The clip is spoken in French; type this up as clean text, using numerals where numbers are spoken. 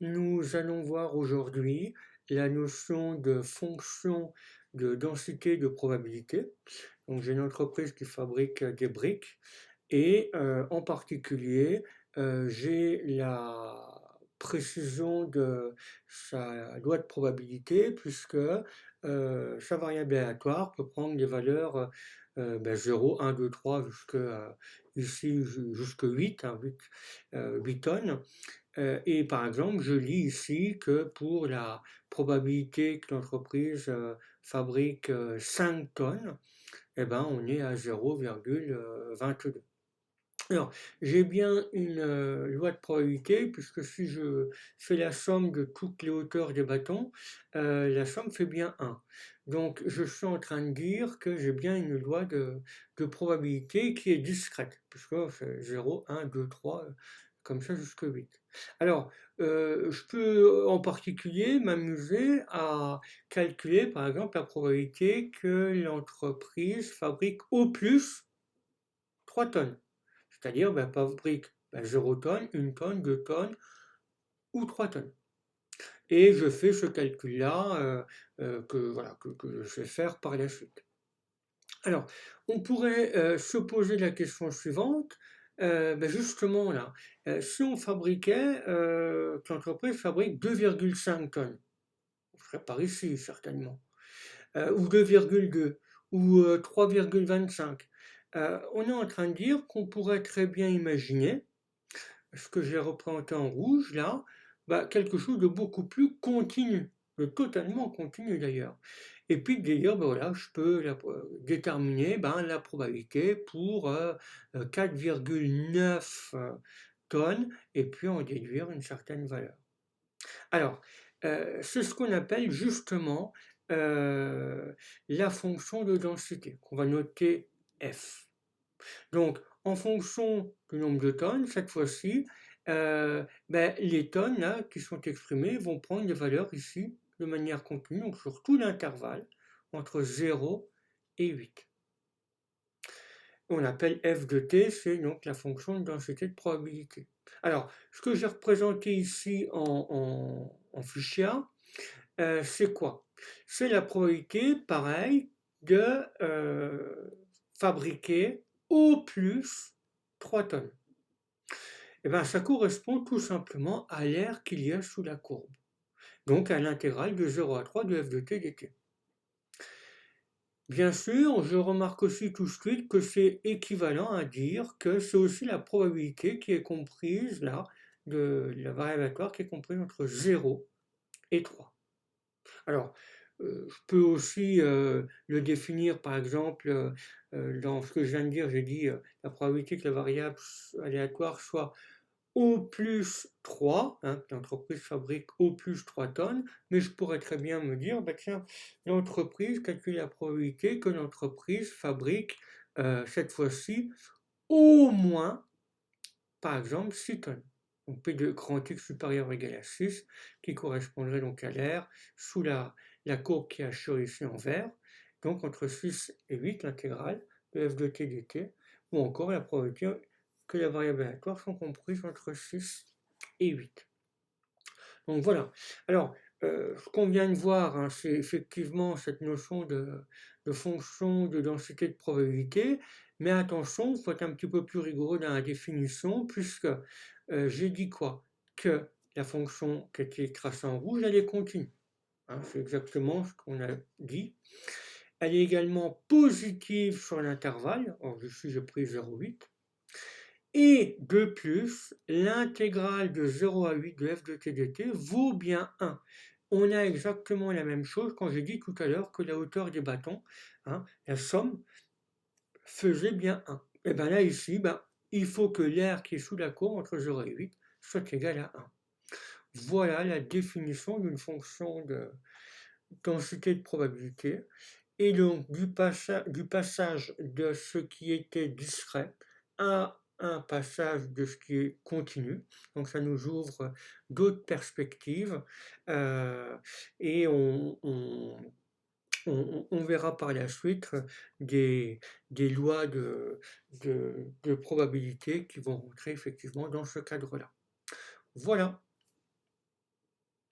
nous allons voir aujourd'hui la notion de fonction de densité de probabilité. Donc j'ai une entreprise qui fabrique des briques et en particulier, j'ai la précision de sa loi de probabilité puisque, sa variable aléatoire peut prendre des valeurs, 0, 1, 2, 3 jusque, ici jusque 8, hein, 8 tonnes. Et par exemple, je lis ici que pour la probabilité que l'entreprise, fabrique, 5 tonnes, eh ben, on est à 0,22. Alors, j'ai bien une, loi de probabilité puisque si je fais la somme de toutes les hauteurs des bâtons, la somme fait bien 1. Donc je suis en train de dire que j'ai bien une loi de probabilité qui est discrète, puisque c'est 0, 1, 2, 3, comme ça jusqu'à 8. Alors, je peux en particulier m'amuser à calculer, par exemple, la probabilité que l'entreprise fabrique au plus 3 tonnes. C'est-à-dire, fabrique 0 tonne, 1 tonne, 2 tonnes ou 3 tonnes. Et je fais ce calcul-là voilà, que je vais faire par la suite. Alors, on pourrait se poser la question suivante, justement là, si on fabriquait, que l'entreprise fabrique 2,5 tonnes, on serait par ici certainement, ou 2,2 ou 3,25. On est en train de dire qu'on pourrait très bien imaginer ce que j'ai représenté en rouge là, quelque chose de beaucoup plus continu, de totalement continu d'ailleurs. Et puis de dire, voilà, je peux déterminer la probabilité pour 4,9 tonnes et puis en déduire une certaine valeur. Alors, c'est ce qu'on appelle justement la fonction de densité, qu'on va noter F. Donc, en fonction du nombre de tonnes, cette fois-ci, les tonnes là, qui sont exprimées vont prendre des valeurs ici de manière continue, donc sur tout l'intervalle entre 0 et 8. On appelle f de t, c'est donc la fonction de densité de probabilité. Alors, ce que j'ai représenté ici en fuchsia, c'est quoi? C'est la probabilité, pareil, de fabriquer au plus 3 tonnes. Et ça correspond tout simplement à l'air qu'il y a sous la courbe, donc à l'intégrale de 0 à 3 de f de t dt. Bien sûr, je remarque aussi tout de suite que c'est équivalent à dire que c'est aussi la probabilité qui est comprise là, de la variable aléatoire qui est comprise entre 0 et 3. Alors, je peux aussi le définir, par exemple, dans ce que je viens de dire, j'ai dit la probabilité que la variable aléatoire soit au plus 3, hein, l'entreprise fabrique au plus 3 tonnes, mais je pourrais très bien me dire, tiens, l'entreprise calcule la probabilité que l'entreprise fabrique cette fois-ci au moins, par exemple, 6 tonnes. Donc P de grand X supérieur ou égal à 6, qui correspondrait donc à l'air sous la courbe qui est assurée ici en vert, donc entre 6 et 8, l'intégrale de f de t dt, ou encore la probabilité que la variable aléatoire sont comprises entre 6 et 8. Donc voilà. Alors, ce qu'on vient de voir, hein, c'est effectivement cette notion de fonction de densité de probabilité, mais attention, il faut être un petit peu plus rigoureux dans la définition, puisque j'ai dit quoi? Que la fonction qui était tracée en rouge, elle est continue. Hein, c'est exactement ce qu'on a dit. Elle est également positive sur l'intervalle, or ici j'ai pris 0,8. Et de plus, l'intégrale de 0 à 8 de f de t dt vaut bien 1. On a exactement la même chose quand j'ai dit tout à l'heure que la hauteur des bâtons, hein, la somme, faisait bien 1. Et bien là, ici, il faut que l'air qui est sous la courbe entre 0 et 8 soit égal à 1. Voilà la définition d'une fonction de densité de probabilité. Et donc, du passage de ce qui était discret à un passage de ce qui est continu. Donc ça nous ouvre d'autres perspectives et on verra par la suite des lois de probabilité qui vont rentrer effectivement dans ce cadre-là. Voilà.